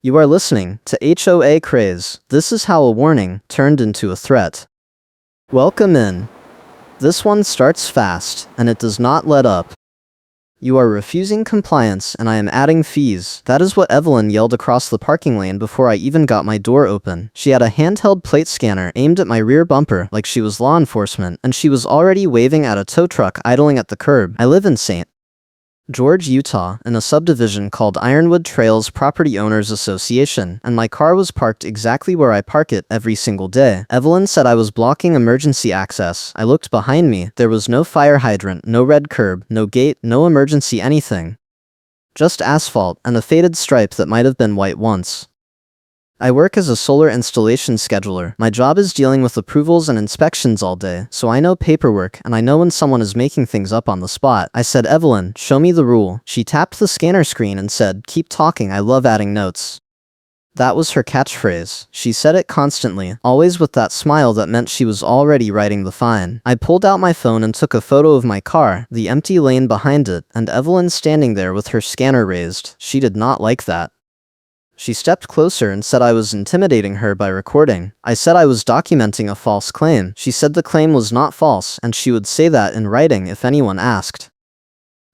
You are listening to HOA Craze. This is how a warning turned into a threat. Welcome in. This one starts fast, and it does not let up. You are refusing compliance, and I am adding fees. That is what Evelyn yelled across the parking lane before I even got my door open. She had a handheld plate scanner aimed at my rear bumper like she was law enforcement, and she was already waving at a tow truck idling at the curb. I live in St. George, Utah, in a subdivision called Ironwood Trails Property Owners Association, and my car was parked exactly where I park it every single day. Evelyn said I was blocking emergency access. I looked behind me. There was no fire hydrant, no red curb, no gate, no emergency anything. Just asphalt and a faded stripe that might have been white once. I work as a solar installation scheduler. My job is dealing with approvals and inspections all day, so I know paperwork and I know when someone is making things up on the spot. I said, "Evelyn, show me the rule." She tapped the scanner screen and said, "Keep talking, I love adding notes." That was her catchphrase. She said it constantly, always with that smile that meant she was already writing the fine. I pulled out my phone and took a photo of my car, the empty lane behind it, and Evelyn standing there with her scanner raised. She did not like that. She stepped closer and said I was intimidating her by recording. I said I was documenting a false claim. She said the claim was not false, and she would say that in writing if anyone asked.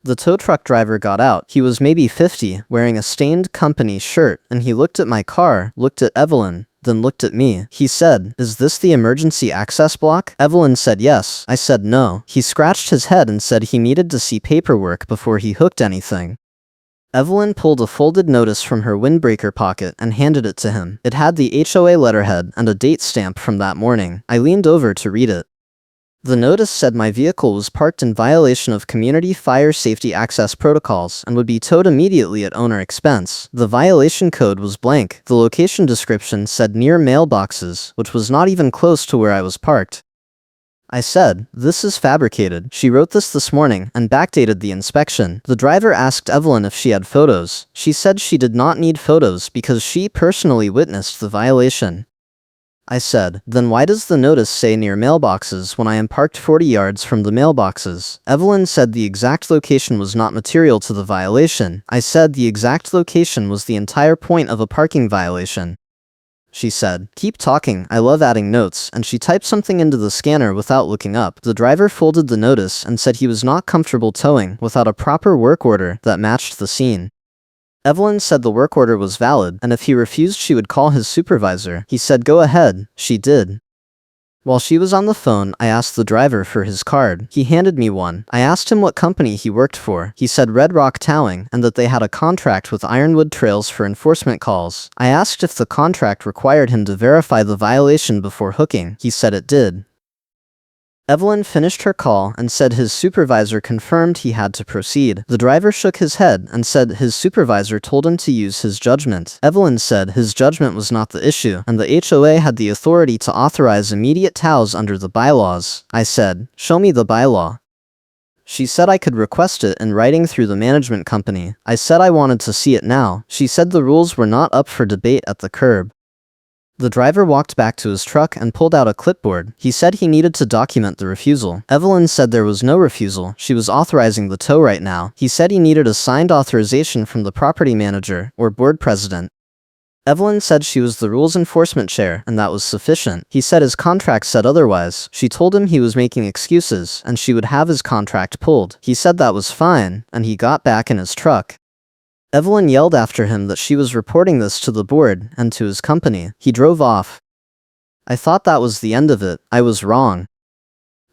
The tow truck driver got out. He was maybe 50, wearing a stained company shirt, and he looked at my car, looked at Evelyn, then looked at me. He said, "Is this the emergency access block?" Evelyn said yes. I said no. He scratched his head and said he needed to see paperwork before he hooked anything. Evelyn pulled a folded notice from her windbreaker pocket and handed it to him. It had the HOA letterhead and a date stamp from that morning. I leaned over to read it. The notice said my vehicle was parked in violation of community fire safety access protocols and would be towed immediately at owner expense. The violation code was blank. The location description said near mailboxes, which was not even close to where I was parked. I said, "This is fabricated." She wrote this morning and backdated the inspection. The driver asked Evelyn if she had photos. She said she did not need photos because she personally witnessed the violation. I said, "Then why does the notice say near mailboxes when I am parked 40 yards from the mailboxes?" Evelyn said the exact location was not material to the violation. I said the exact location was the entire point of a parking violation. She said, "Keep talking, I love adding notes," and she typed something into the scanner without looking up. The driver folded the notice and said he was not comfortable towing without a proper work order that matched the scene. Evelyn said the work order was valid, and if he refused she would call his supervisor. He said go ahead. She did. While she was on the phone, I asked the driver for his card. He handed me one. I asked him what company he worked for. He said Red Rock Towing, and that they had a contract with Ironwood Trails for enforcement calls. I asked if the contract required him to verify the violation before hooking. He said it did. Evelyn finished her call and said his supervisor confirmed he had to proceed. The driver shook his head and said his supervisor told him to use his judgment. Evelyn said his judgment was not the issue, and the HOA had the authority to authorize immediate tows under the bylaws. I said, "Show me the bylaw." She said I could request it in writing through the management company. I said I wanted to see it now. She said the rules were not up for debate at the curb. The driver walked back to his truck and pulled out a clipboard. He said he needed to document the refusal. Evelyn said there was no refusal. She was authorizing the tow right now. He said he needed a signed authorization from the property manager or board president. Evelyn said she was the rules enforcement chair, and that was sufficient. He said his contract said otherwise. She told him he was making excuses, and she would have his contract pulled. He said that was fine, and he got back in his truck. Evelyn yelled after him that she was reporting this to the board and to his company. He drove off. I thought that was the end of it. I was wrong.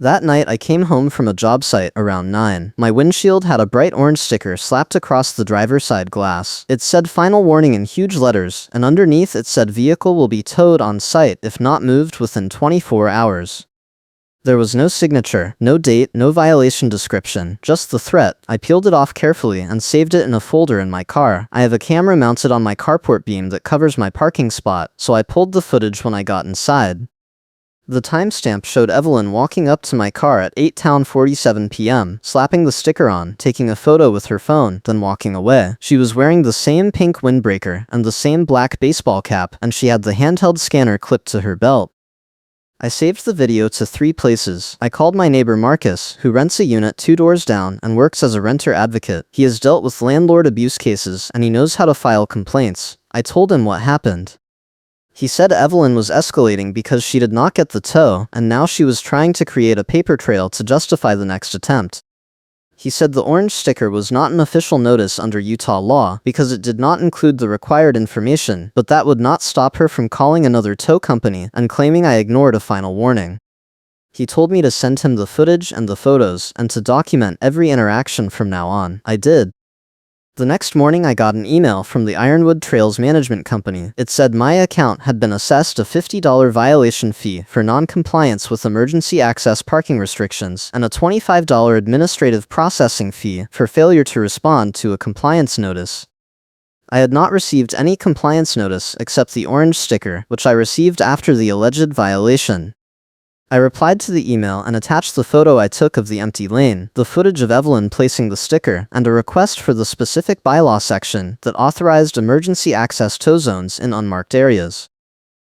That night I came home from a job site around 9. My windshield had a bright orange sticker slapped across the driver's side glass. It said final warning in huge letters, and underneath it said vehicle will be towed on site if not moved within 24 hours. There was no signature, no date, no violation description, just the threat. I peeled it off carefully and saved it in a folder in my car. I have a camera mounted on my carport beam that covers my parking spot, so I pulled the footage when I got inside. The timestamp showed Evelyn walking up to my car at 8:47 p.m., slapping the sticker on, taking a photo with her phone, then walking away. She was wearing the same pink windbreaker and the same black baseball cap, and she had the handheld scanner clipped to her belt. I saved the video to 3 places. I called my neighbor Marcus, who rents a unit 2 doors down and works as a renter advocate. He has dealt with landlord abuse cases and he knows how to file complaints. I told him what happened. He said Evelyn was escalating because she did not get the tow, and now she was trying to create a paper trail to justify the next attempt. He said the orange sticker was not an official notice under Utah law because it did not include the required information, but that would not stop her from calling another tow company and claiming I ignored a final warning. He told me to send him the footage and the photos and to document every interaction from now on. I did. The next morning I got an email from the Ironwood Trails Management Company. It said my account had been assessed a $50 violation fee for non-compliance with emergency access parking restrictions and a $25 administrative processing fee for failure to respond to a compliance notice. I had not received any compliance notice except the orange sticker, which I received after the alleged violation. I replied to the email and attached the photo I took of the empty lane, the footage of Evelyn placing the sticker, and a request for the specific bylaw section that authorized emergency access tow zones in unmarked areas.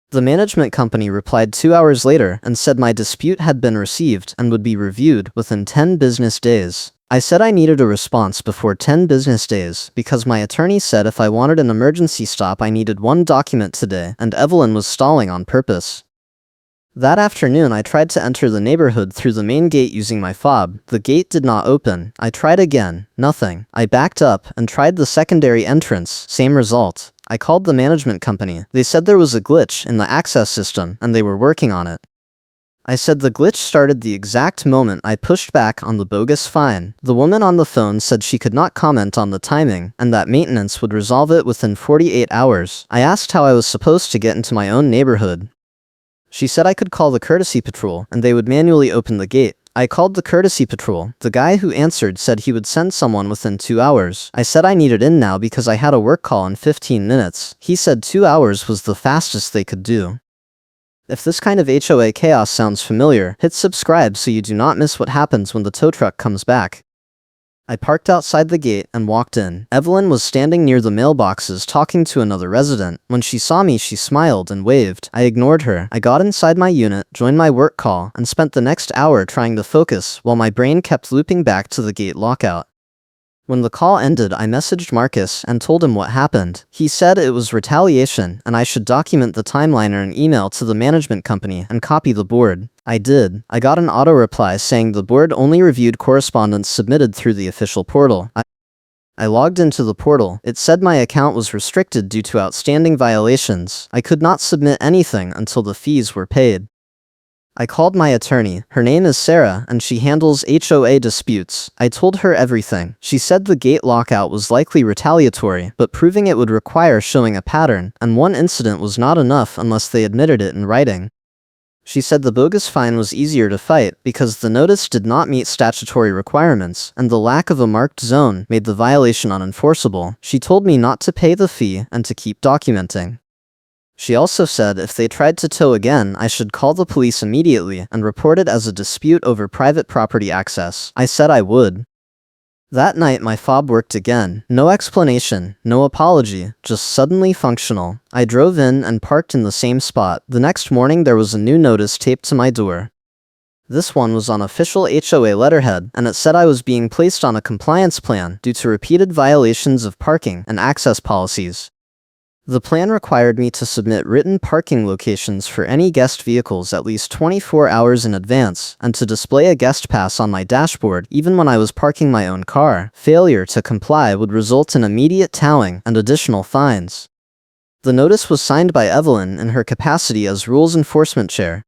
The management company replied 2 hours later and said my dispute had been received and would be reviewed within 10 business days. I said I needed a response before 10 business days because my attorney said if I wanted an emergency stop I needed one document today, and Evelyn was stalling on purpose. That afternoon I tried to enter the neighborhood through the main gate using my fob. The gate did not open. I tried again. Nothing. I backed up and tried the secondary entrance. Same result. I called the management company. They said there was a glitch in the access system and they were working on it. I said the glitch started the exact moment I pushed back on the bogus fine. The woman on the phone said she could not comment on the timing and that maintenance would resolve it within 48 hours. I asked how I was supposed to get into my own neighborhood. She said I could call the courtesy patrol and they would manually open the gate. I called the courtesy patrol. The guy who answered said he would send someone within 2 hours. I said I needed in now because I had a work call in 15 minutes. He said 2 hours was the fastest they could do. If this kind of HOA chaos sounds familiar, hit subscribe so you do not miss what happens when the tow truck comes back. I parked outside the gate and walked in. Evelyn was standing near the mailboxes talking to another resident. When she saw me, she smiled and waved. I ignored her. I got inside my unit, joined my work call, and spent the next hour trying to focus while my brain kept looping back to the gate lockout. When the call ended, I messaged Marcus and told him what happened. He said it was retaliation and I should document the timeline in an email to the management company and copy the board. I did. I got an auto reply saying the board only reviewed correspondence submitted through the official portal. I logged into the portal. It said my account was restricted due to outstanding violations. I could not submit anything until the fees were paid. I called my attorney. Her name is Sarah, and she handles HOA disputes. I told her everything. She said the gate lockout was likely retaliatory, but proving it would require showing a pattern, and one incident was not enough unless they admitted it in writing. She said the bogus fine was easier to fight because the notice did not meet statutory requirements, and the lack of a marked zone made the violation unenforceable. She told me not to pay the fee and to keep documenting. She also said if they tried to tow again, I should call the police immediately and report it as a dispute over private property access. I said I would. That night my fob worked again. No explanation, no apology, just suddenly functional. I drove in and parked in the same spot. The next morning there was a new notice taped to my door. This one was on official HOA letterhead, and it said I was being placed on a compliance plan due to repeated violations of parking and access policies. The plan required me to submit written parking locations for any guest vehicles at least 24 hours in advance, and to display a guest pass on my dashboard even when I was parking my own car. Failure to comply would result in immediate towing and additional fines. The notice was signed by Evelyn in her capacity as Rules Enforcement Chair.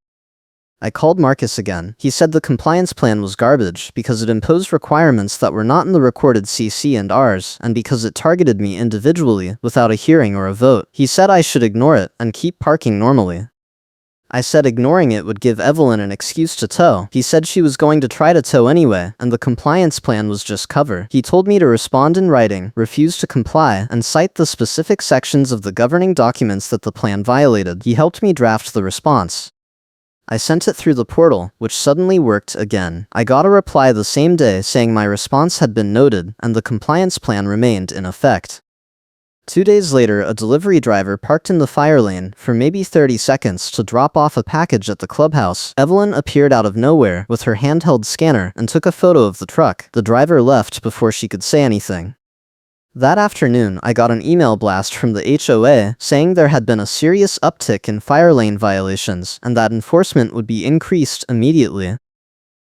I called Marcus again. He said the compliance plan was garbage because it imposed requirements that were not in the recorded CC and Rs, and because it targeted me individually without a hearing or a vote. He said I should ignore it and keep parking normally. I said ignoring it would give Evelyn an excuse to tow. He said she was going to try to tow anyway, and the compliance plan was just cover. He told me to respond in writing, refuse to comply, and cite the specific sections of the governing documents that the plan violated. He helped me draft the response. I sent it through the portal, which suddenly worked again. I got a reply the same day saying my response had been noted, and the compliance plan remained in effect. 2 days later, a delivery driver parked in the fire lane for maybe 30 seconds to drop off a package at the clubhouse. Evelyn appeared out of nowhere with her handheld scanner and took a photo of the truck. The driver left before she could say anything. That afternoon, I got an email blast from the HOA saying there had been a serious uptick in fire lane violations and that enforcement would be increased immediately.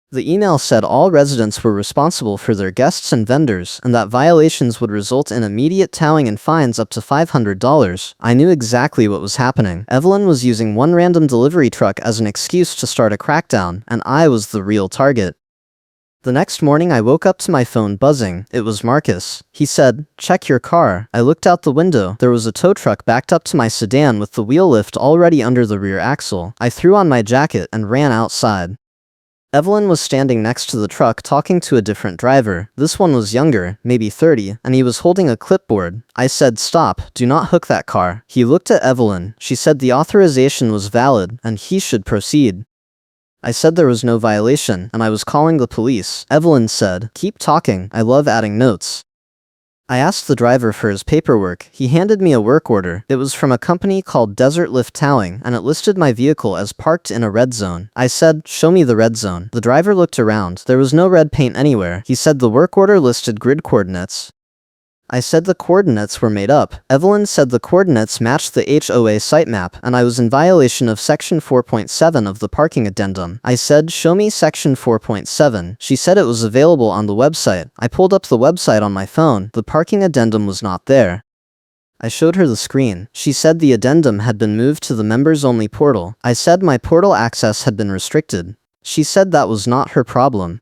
The email said all residents were responsible for their guests and vendors, and that violations would result in immediate towing and fines up to $500. I knew exactly what was happening. Evelyn was using one random delivery truck as an excuse to start a crackdown, and I was the real target. The next morning I woke up to my phone buzzing. It was Marcus. He said, "Check your car." I looked out the window. There was a tow truck backed up to my sedan with the wheel lift already under the rear axle. I threw on my jacket and ran outside. Evelyn was standing next to the truck talking to a different driver. This one was younger, maybe 30, and he was holding a clipboard. I said, "Stop, do not hook that car." He looked at Evelyn. She said the authorization was valid, and he should proceed. I said there was no violation, and I was calling the police. Evelyn said, "Keep talking, I love adding notes." I asked the driver for his paperwork. He handed me a work order. It was from a company called Desert Lift Towing, and it listed my vehicle as parked in a red zone. I said, "Show me the red zone." The driver looked around. There was no red paint anywhere. He said the work order listed grid coordinates. I said the coordinates were made up. Evelyn said the coordinates matched the HOA sitemap, and I was in violation of Section 4.7 of the parking addendum. I said, "Show me Section 4.7. She said it was available on the website. I pulled up the website on my phone. The parking addendum was not there. I showed her the screen. She said the addendum had been moved to the members-only portal. I said my portal access had been restricted. She said that was not her problem.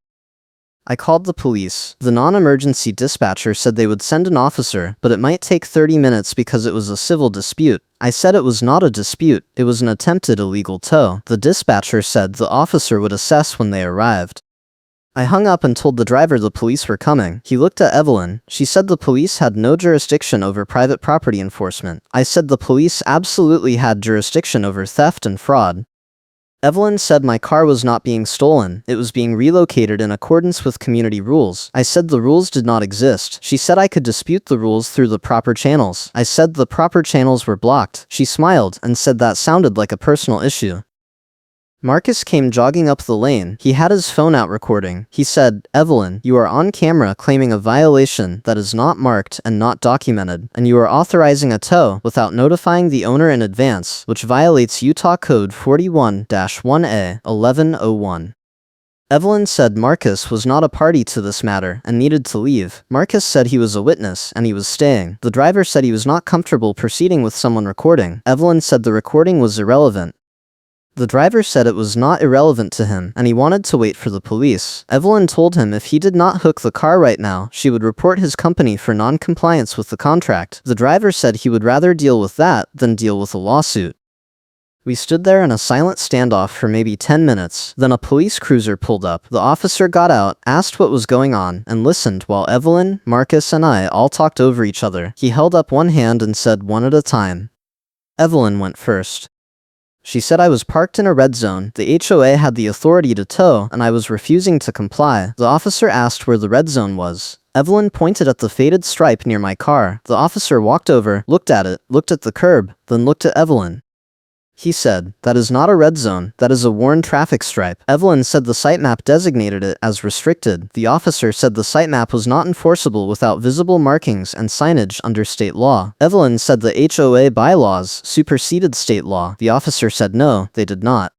I called the police. The non-emergency dispatcher said they would send an officer, but it might take 30 minutes because it was a civil dispute. I said it was not a dispute, it was an attempted illegal tow. The dispatcher said the officer would assess when they arrived. I hung up and told the driver the police were coming. He looked at Evelyn. She said the police had no jurisdiction over private property enforcement. I said the police absolutely had jurisdiction over theft and fraud. Evelyn said my car was not being stolen, it was being relocated in accordance with community rules. I said the rules did not exist. She said I could dispute the rules through the proper channels. I said the proper channels were blocked. She smiled and said that sounded like a personal issue. Marcus came jogging up the lane. He had his phone out recording. He said, "Evelyn, you are on camera claiming a violation that is not marked and not documented, and you are authorizing a tow without notifying the owner in advance, which violates Utah Code 41-1A 1101. Evelyn said Marcus was not a party to this matter and needed to leave. Marcus said he was a witness and he was staying. The driver said he was not comfortable proceeding with someone recording. Evelyn said the recording was irrelevant. The driver said it was not irrelevant to him, and he wanted to wait for the police. Evelyn told him if he did not hook the car right now, she would report his company for non-compliance with the contract. The driver said he would rather deal with that than deal with a lawsuit. We stood there in a silent standoff for maybe 10 minutes. Then a police cruiser pulled up. The officer got out, asked what was going on, and listened while Evelyn, Marcus, and I all talked over each other. He held up one hand and said one at a time. Evelyn went first. She said I was parked in a red zone, the HOA had the authority to tow, and I was refusing to comply. The officer asked where the red zone was. Evelyn pointed at the faded stripe near my car. The officer walked over, looked at it, looked at the curb, then looked at Evelyn. He said, "That is not a red zone, that is a worn traffic stripe." Evelyn said the sitemap designated it as restricted. The officer said the sitemap was not enforceable without visible markings and signage under state law. Evelyn said the HOA bylaws superseded state law. The officer said no, they did not.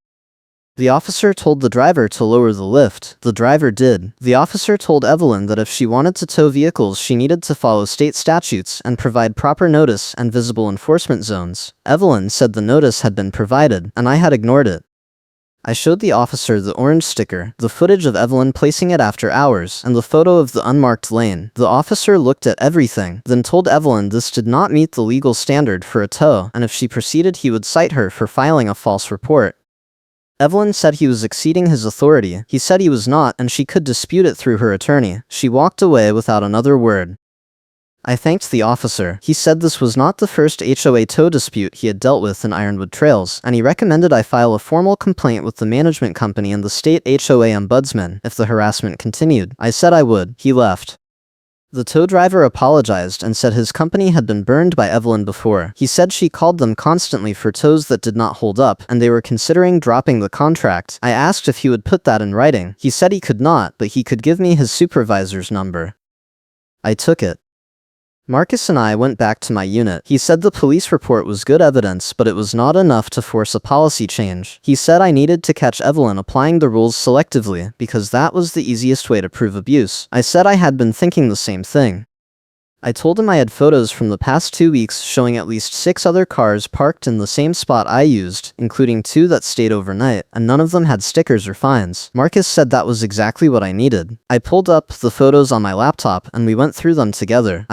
The officer told the driver to lower the lift. The driver did. The officer told Evelyn that if she wanted to tow vehicles, she needed to follow state statutes and provide proper notice and visible enforcement zones. Evelyn said the notice had been provided, and I had ignored it. I showed the officer the orange sticker, the footage of Evelyn placing it after hours, and the photo of the unmarked lane. The officer looked at everything, then told Evelyn this did not meet the legal standard for a tow, and if she proceeded he would cite her for filing a false report. Evelyn said he was exceeding his authority. He said he was not, and she could dispute it through her attorney. She walked away without another word. I thanked the officer. He said this was not the first HOA tow dispute he had dealt with in Ironwood Trails, and he recommended I file a formal complaint with the management company and the state HOA ombudsman if the harassment continued. I said I would. He left. The tow driver apologized and said his company had been burned by Evelyn before. He said she called them constantly for tows that did not hold up, and they were considering dropping the contract. I asked if he would put that in writing. He said he could not, but he could give me his supervisor's number. I took it. Marcus and I went back to my unit. He said the police report was good evidence, but it was not enough to force a policy change. He said I needed to catch Evelyn applying the rules selectively, because that was the easiest way to prove abuse. I said I had been thinking the same thing. I told him I had photos from the past 2 weeks showing at least 6 other cars parked in the same spot I used, including 2 that stayed overnight, and none of them had stickers or fines. Marcus said that was exactly what I needed. I pulled up the photos on my laptop and we went through them together.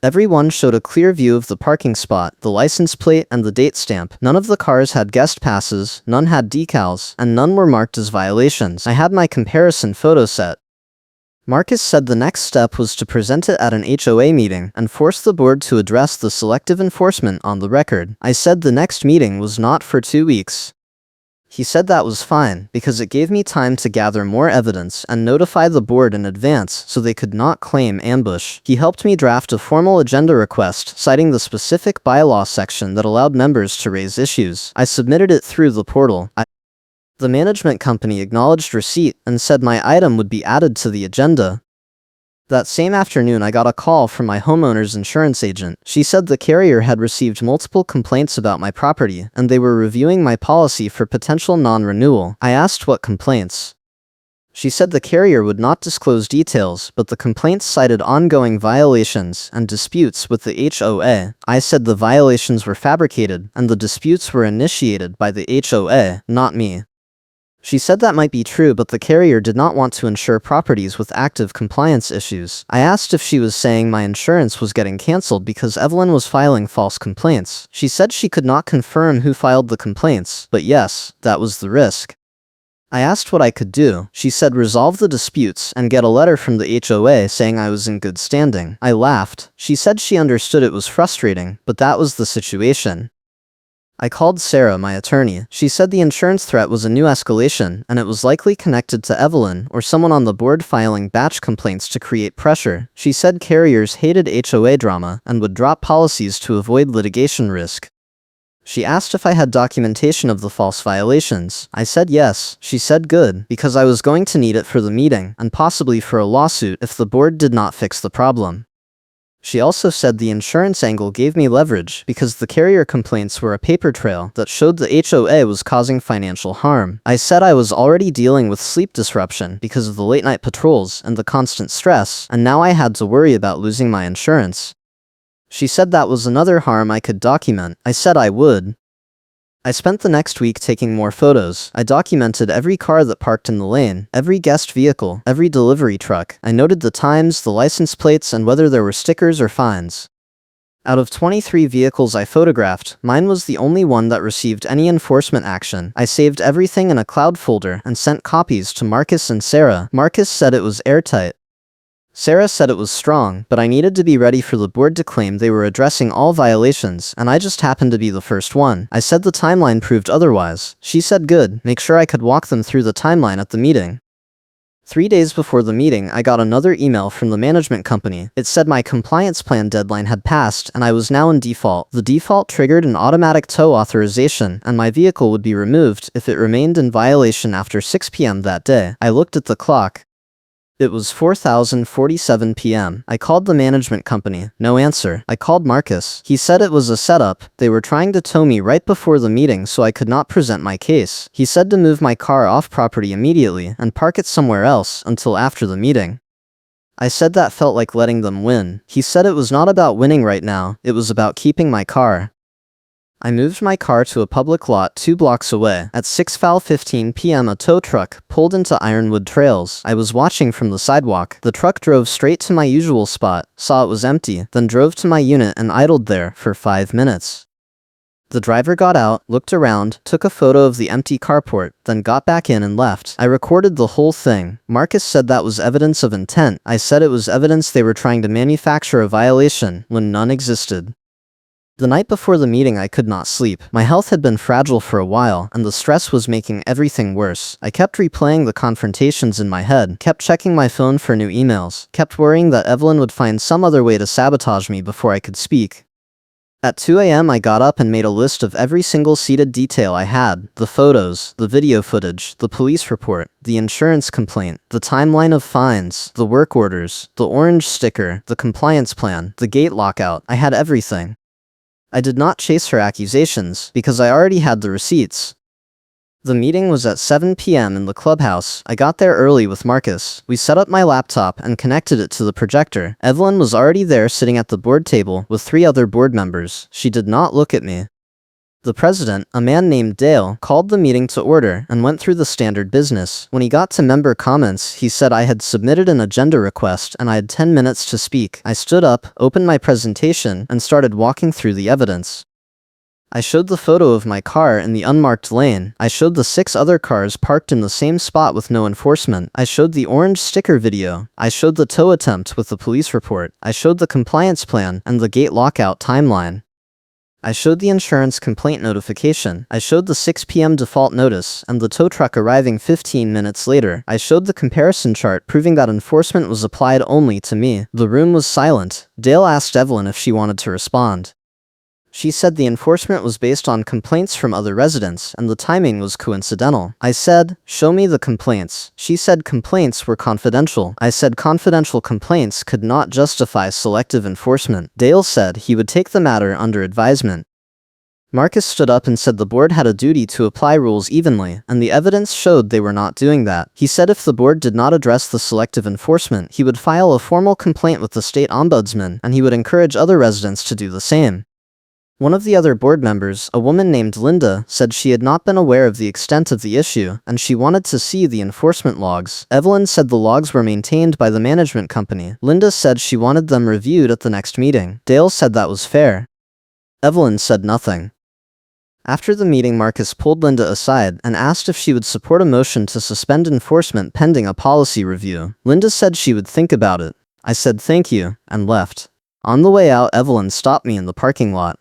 Everyone showed a clear view of the parking spot, the license plate, and the date stamp. None of the cars had guest passes, none had decals, and none were marked as violations. I had my comparison photo set. Marcus said the next step was to present it at an HOA meeting and force the board to address the selective enforcement on the record. I said the next meeting was not for 2 weeks. He said that was fine, because it gave me time to gather more evidence and notify the board in advance so they could not claim ambush. He helped me draft a formal agenda request citing the specific bylaw section that allowed members to raise issues. I submitted it through the portal. The management company acknowledged receipt and said my item would be added to the agenda. That same afternoon, I got a call from my homeowner's insurance agent. She said the carrier had received multiple complaints about my property, and they were reviewing my policy for potential non-renewal. I asked what complaints. She said the carrier would not disclose details, but the complaints cited ongoing violations and disputes with the HOA. I said the violations were fabricated, and the disputes were initiated by the HOA, not me. She said that might be true, but the carrier did not want to insure properties with active compliance issues. I asked if she was saying my insurance was getting canceled because Evelyn was filing false complaints. She said she could not confirm who filed the complaints, but yes, that was the risk. I asked what I could do. She said resolve the disputes and get a letter from the HOA saying I was in good standing. I laughed. She said she understood it was frustrating, but that was the situation. I called Sarah, my attorney. She said the insurance threat was a new escalation, and it was likely connected to Evelyn or someone on the board filing batch complaints to create pressure. She said carriers hated HOA drama and would drop policies to avoid litigation risk. She asked if I had documentation of the false violations. I said yes. She said good, because I was going to need it for the meeting, and possibly for a lawsuit if the board did not fix the problem. She also said the insurance angle gave me leverage because the carrier complaints were a paper trail that showed the HOA was causing financial harm. I said I was already dealing with sleep disruption because of the late-night patrols and the constant stress, and now I had to worry about losing my insurance. She said that was another harm I could document. I said I would. I spent the next week taking more photos. I documented every car that parked in the lane, every guest vehicle, every delivery truck. I noted the times, the license plates, and whether there were stickers or fines. Out of 23 vehicles I photographed, mine was the only one that received any enforcement action. I saved everything in a cloud folder and sent copies to Marcus and Sarah. Marcus said it was airtight. Sarah said it was strong, but I needed to be ready for the board to claim they were addressing all violations, and I just happened to be the first one. I said the timeline proved otherwise. She said good, make sure I could walk them through the timeline at the meeting. 3 days before the meeting, I got another email from the management company. It said my compliance plan deadline had passed, and I was now in default. The default triggered an automatic tow authorization, and my vehicle would be removed if it remained in violation after 6 p.m. that day. I looked at the clock. It was 4:47 p.m. I called the management company. No answer. I called Marcus. He said it was a setup. They were trying to tow me right before the meeting so I could not present my case. He said to move my car off property immediately and park it somewhere else until after the meeting. I said that felt like letting them win. He said it was not about winning right now. It was about keeping my car. I moved my car to a public lot 2 blocks away. At 6:15 p.m. a tow truck pulled into Ironwood Trails. I was watching from the sidewalk. The truck drove straight to my usual spot, saw it was empty, then drove to my unit and idled there for 5 minutes. The driver got out, looked around, took a photo of the empty carport, then got back in and left. I recorded the whole thing. Marcus said that was evidence of intent. I said it was evidence they were trying to manufacture a violation when none existed. The night before the meeting I could not sleep. My health had been fragile for a while, and the stress was making everything worse. I kept replaying the confrontations in my head, kept checking my phone for new emails, kept worrying that Evelyn would find some other way to sabotage me before I could speak. At 2 a.m. I got up and made a list of every single seated detail I had, the photos, the video footage, the police report, the insurance complaint, the timeline of fines, the work orders, the orange sticker, the compliance plan, the gate lockout. I had everything. I did not chase her accusations, because I already had the receipts. The meeting was at 7 p.m. in the clubhouse. I got there early with Marcus. We set up my laptop and connected it to the projector. Evelyn was already there sitting at the board table with 3 other board members. She did not look at me. The president, a man named Dale, called the meeting to order and went through the standard business. When he got to member comments, he said I had submitted an agenda request and I had 10 minutes to speak. I stood up, opened my presentation, and started walking through the evidence. I showed the photo of my car in the unmarked lane. I showed the 6 other cars parked in the same spot with no enforcement. I showed the orange sticker video. I showed the tow attempt with the police report. I showed the compliance plan and the gate lockout timeline. I showed the insurance complaint notification. I showed the 6 p.m. default notice and the tow truck arriving 15 minutes later. I showed the comparison chart proving that enforcement was applied only to me. The room was silent. Dale asked Evelyn if she wanted to respond. She said the enforcement was based on complaints from other residents, and the timing was coincidental. I said, "Show me the complaints." She said complaints were confidential. I said confidential complaints could not justify selective enforcement. Dale said he would take the matter under advisement. Marcus stood up and said the board had a duty to apply rules evenly, and the evidence showed they were not doing that. He said if the board did not address the selective enforcement, he would file a formal complaint with the state ombudsman, and he would encourage other residents to do the same. One of the other board members, a woman named Linda, said she had not been aware of the extent of the issue, and she wanted to see the enforcement logs. Evelyn said the logs were maintained by the management company. Linda said she wanted them reviewed at the next meeting. Dale said that was fair. Evelyn said nothing. After the meeting, Marcus pulled Linda aside and asked if she would support a motion to suspend enforcement pending a policy review. Linda said she would think about it. I said thank you, and left. On the way out, Evelyn stopped me in the parking lot.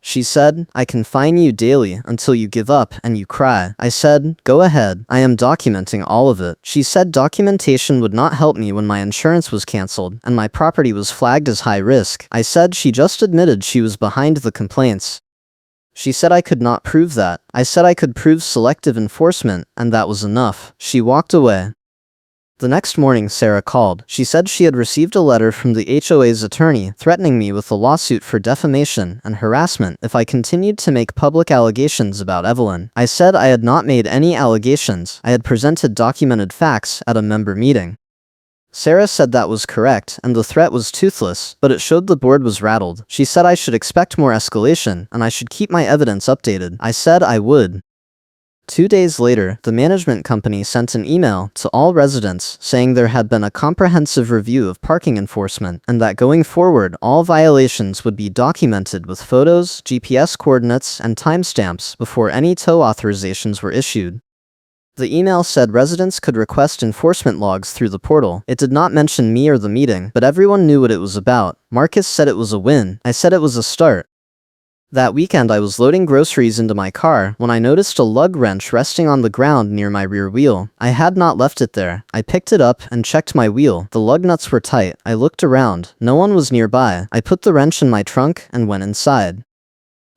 She said, "I can fine you daily until you give up and you cry." I said, "Go ahead. I am documenting all of it." She said documentation would not help me when my insurance was canceled and my property was flagged as high risk. I said she just admitted she was behind the complaints. She said I could not prove that. I said I could prove selective enforcement, and that was enough. She walked away. The next morning, Sarah called. She said she had received a letter from the HOA's attorney threatening me with a lawsuit for defamation and harassment if I continued to make public allegations about Evelyn. I said I had not made any allegations. I had presented documented facts at a member meeting. Sarah said that was correct, and the threat was toothless, but it showed the board was rattled. She said I should expect more escalation, and I should keep my evidence updated. I said I would. 2 days later, the management company sent an email to all residents saying there had been a comprehensive review of parking enforcement and that going forward, all violations would be documented with photos, GPS coordinates, and timestamps before any tow authorizations were issued. The email said residents could request enforcement logs through the portal. It did not mention me or the meeting, but everyone knew what it was about. Marcus said it was a win. I said it was a start. That weekend I was loading groceries into my car when I noticed a lug wrench resting on the ground near my rear wheel. I had not left it there. I picked it up and checked my wheel. The lug nuts were tight. I looked around. No one was nearby. I put the wrench in my trunk and went inside.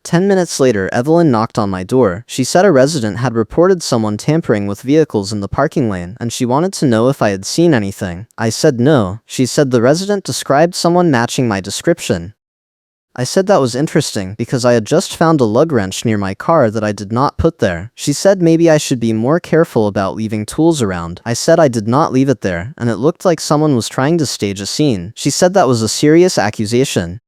10 minutes later, Evelyn knocked on my door. She said a resident had reported someone tampering with vehicles in the parking lane, and she wanted to know if I had seen anything. I said no. She said the resident described someone matching my description. I said that was interesting because I had just found a lug wrench near my car that I did not put there. She said maybe I should be more careful about leaving tools around. I said I did not leave it there, and it looked like someone was trying to stage a scene. She said that was a serious accusation.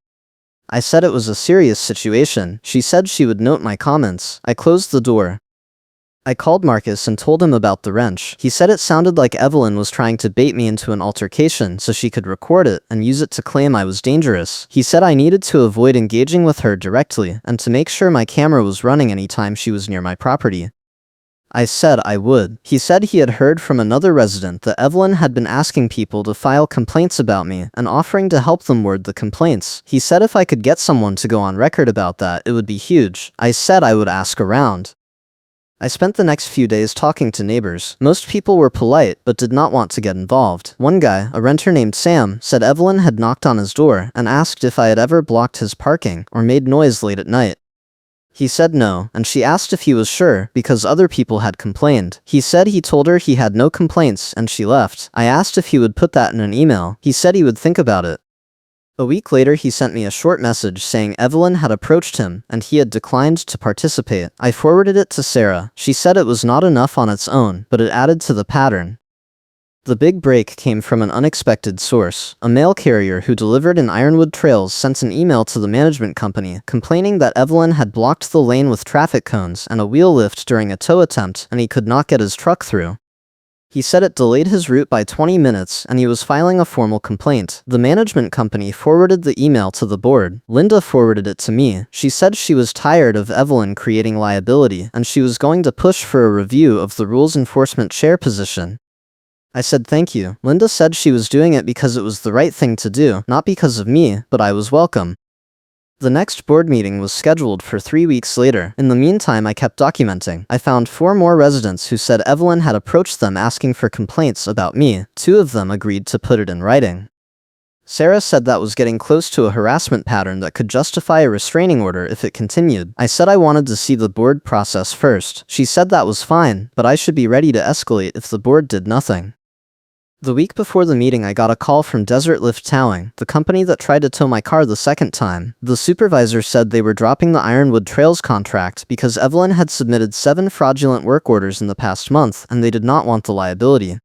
I said it was a serious situation. She said she would note my comments. I closed the door. I called Marcus and told him about the wrench. He said it sounded like Evelyn was trying to bait me into an altercation so she could record it and use it to claim I was dangerous. He said I needed to avoid engaging with her directly and to make sure my camera was running anytime she was near my property. I said I would. He said he had heard from another resident that Evelyn had been asking people to file complaints about me and offering to help them word the complaints. He said if I could get someone to go on record about that, it would be huge. I said I would ask around. I spent the next few days talking to neighbors. Most people were polite, but did not want to get involved. One guy, a renter named Sam, said Evelyn had knocked on his door and asked if I had ever blocked his parking or made noise late at night. He said no, and she asked if he was sure, because other people had complained. He said he told her he had no complaints, and she left. I asked if he would put that in an email. He said he would think about it. A week later, he sent me a short message saying Evelyn had approached him, and he had declined to participate. I forwarded it to Sarah. She said it was not enough on its own, but it added to the pattern. The big break came from an unexpected source. A mail carrier who delivered in Ironwood Trails sent an email to the management company, complaining that Evelyn had blocked the lane with traffic cones and a wheel lift during a tow attempt, and he could not get his truck through. He said it delayed his route by 20 minutes, and he was filing a formal complaint. The management company forwarded the email to the board. Linda forwarded it to me. She said she was tired of Evelyn creating liability, and she was going to push for a review of the rules enforcement chair position. I said thank you. Linda said she was doing it because it was the right thing to do, not because of me, but I was welcome. The next board meeting was scheduled for 3 weeks later. In the meantime, I kept documenting. I found 4 more residents who said Evelyn had approached them asking for complaints about me. 2 of them agreed to put it in writing. Sarah said that was getting close to a harassment pattern that could justify a restraining order if it continued. I said I wanted to see the board process first. She said that was fine, but I should be ready to escalate if the board did nothing. The week before the meeting, I got a call from Desert Lift Towing, the company that tried to tow my car the second time. The supervisor said they were dropping the Ironwood Trails contract because Evelyn had submitted 7 fraudulent work orders in the past month, and they did not want the liability.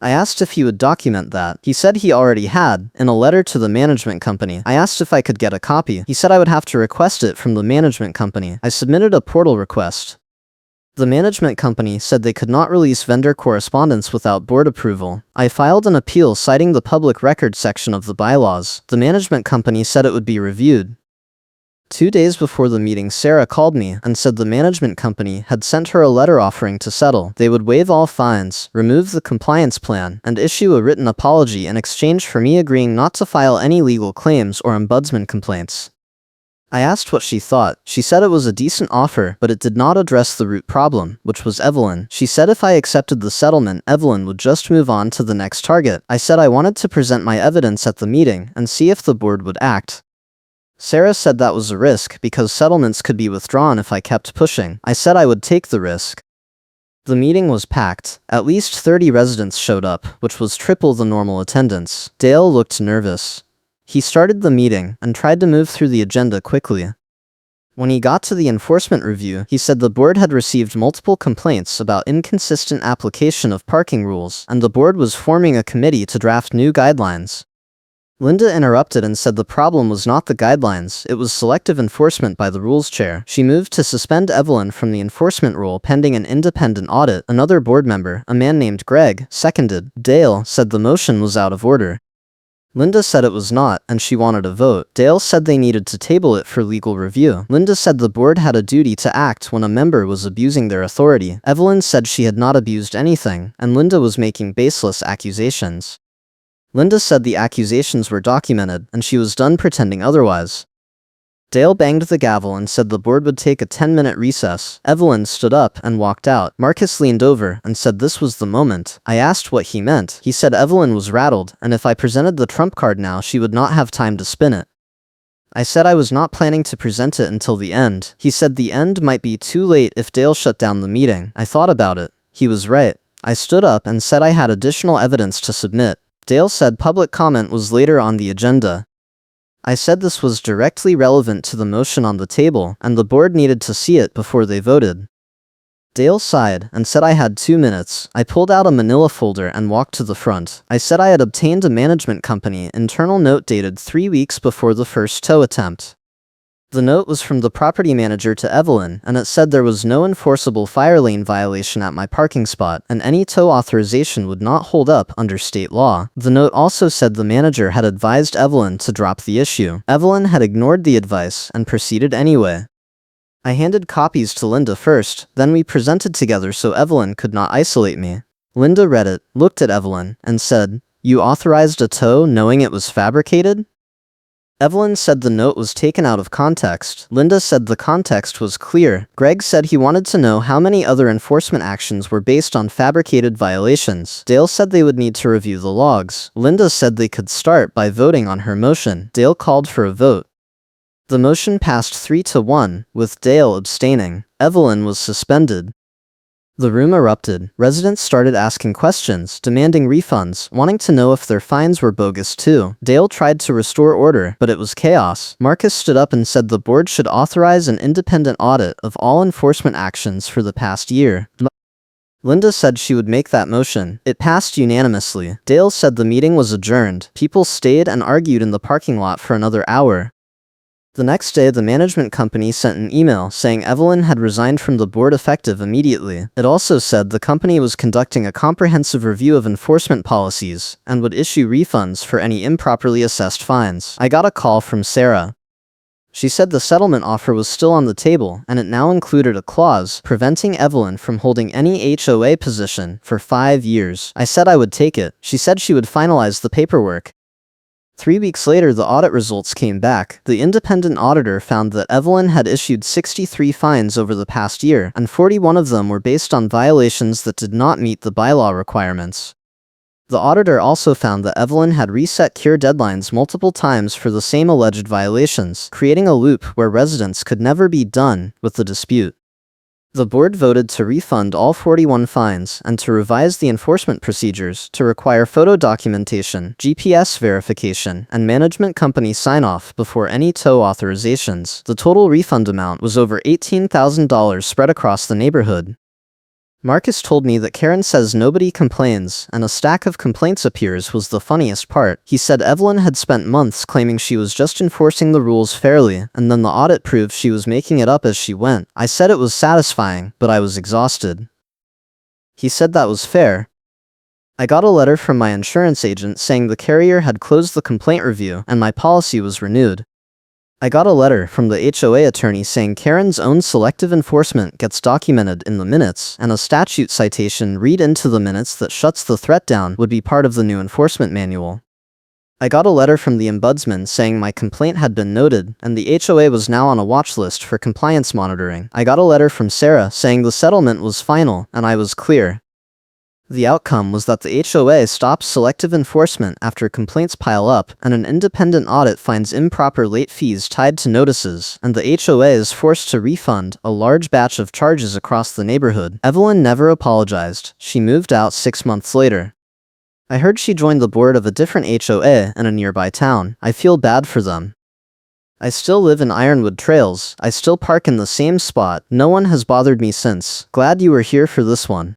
I asked if he would document that. He said he already had, in a letter to the management company. I asked if I could get a copy. He said I would have to request it from the management company. I submitted a portal request. The management company said they could not release vendor correspondence without board approval. I filed an appeal citing the public record section of the bylaws. The management company said it would be reviewed. 2 days before the meeting, Sarah called me and said the management company had sent her a letter offering to settle. They would waive all fines, remove the compliance plan, and issue a written apology in exchange for me agreeing not to file any legal claims or ombudsman complaints. I asked what she thought. She said it was a decent offer, but it did not address the root problem, which was Evelyn. She said if I accepted the settlement, Evelyn would just move on to the next target. I said I wanted to present my evidence at the meeting and see if the board would act. Sarah said that was a risk because settlements could be withdrawn if I kept pushing. I said I would take the risk. The meeting was packed. At least 30 residents showed up, which was triple the normal attendance. Dale looked nervous. He started the meeting and tried to move through the agenda quickly. When he got to the enforcement review, he said the board had received multiple complaints about inconsistent application of parking rules, and the board was forming a committee to draft new guidelines. Linda interrupted and said the problem was not the guidelines, it was selective enforcement by the rules chair. She moved to suspend Evelyn from the enforcement role pending an independent audit. Another board member, a man named Greg, seconded. Dale said the motion was out of order. Linda said it was not, and she wanted a vote. Dale said they needed to table it for legal review. Linda said the board had a duty to act when a member was abusing their authority. Evelyn said she had not abused anything, and Linda was making baseless accusations. Linda said the accusations were documented, and she was done pretending otherwise. Dale banged the gavel and said the board would take a 10-minute recess. Evelyn stood up and walked out. Marcus leaned over and said this was the moment. I asked what he meant. He said Evelyn was rattled, and if I presented the trump card now, she would not have time to spin it. I said I was not planning to present it until the end. He said the end might be too late if Dale shut down the meeting. I thought about it. He was right. I stood up and said I had additional evidence to submit. Dale said public comment was later on the agenda. I said this was directly relevant to the motion on the table, and the board needed to see it before they voted. Dale sighed and said I had 2 minutes. I pulled out a manila folder and walked to the front. I said I had obtained a management company internal note dated 3 weeks before the first tow attempt. The note was from the property manager to Evelyn, and it said there was no enforceable fire lane violation at my parking spot, and any tow authorization would not hold up under state law. The note also said the manager had advised Evelyn to drop the issue. Evelyn had ignored the advice and proceeded anyway. I handed copies to Linda first, then we presented together so Evelyn could not isolate me. Linda read it, looked at Evelyn, and said, "You authorized a tow knowing it was fabricated?" Evelyn said the note was taken out of context. Linda said the context was clear. Greg said he wanted to know how many other enforcement actions were based on fabricated violations. Dale said they would need to review the logs. Linda said they could start by voting on her motion. Dale called for a vote. The motion passed 3-1, with Dale abstaining. Evelyn was suspended. The room erupted. Residents started asking questions, demanding refunds, wanting to know if their fines were bogus too. Dale tried to restore order, but it was chaos. Marcus stood up and said the board should authorize an independent audit of all enforcement actions for the past year. Linda said she would make that motion. It passed unanimously. Dale said the meeting was adjourned. People stayed and argued in the parking lot for another hour. The next day, the management company sent an email saying Evelyn had resigned from the board effective immediately. It also said the company was conducting a comprehensive review of enforcement policies and would issue refunds for any improperly assessed fines. I got a call from Sarah. She said the settlement offer was still on the table, and it now included a clause preventing Evelyn from holding any HOA position for 5 years. I said I would take it. She said she would finalize the paperwork. 3 weeks later, the audit results came back. The independent auditor found that Evelyn had issued 63 fines over the past year, and 41 of them were based on violations that did not meet the bylaw requirements. The auditor also found that Evelyn had reset cure deadlines multiple times for the same alleged violations, creating a loop where residents could never be done with the dispute. The board voted to refund all 41 fines and to revise the enforcement procedures to require photo documentation, GPS verification, and management company sign-off before any tow authorizations. The total refund amount was over $18,000 spread across the neighborhood. Marcus told me that Karen says nobody complains, and a stack of complaints appears was the funniest part. He said Evelyn had spent months claiming she was just enforcing the rules fairly, and then the audit proved she was making it up as she went. I said it was satisfying, but I was exhausted. He said that was fair. I got a letter from my insurance agent saying the carrier had closed the complaint review, and my policy was renewed. I got a letter from the HOA attorney saying Karen's own selective enforcement gets documented in the minutes, and a statute citation read into the minutes that shuts the threat down would be part of the new enforcement manual. I got a letter from the ombudsman saying my complaint had been noted, and the HOA was now on a watch list for compliance monitoring. I got a letter from Sarah saying the settlement was final, and I was clear. The outcome was that the HOA stops selective enforcement after complaints pile up, and an independent audit finds improper late fees tied to notices, and the HOA is forced to refund a large batch of charges across the neighborhood. Evelyn never apologized. She moved out 6 months later. I heard she joined the board of a different HOA in a nearby town. I feel bad for them. I still live in Ironwood Trails. I still park in the same spot. No one has bothered me since. Glad you were here for this one.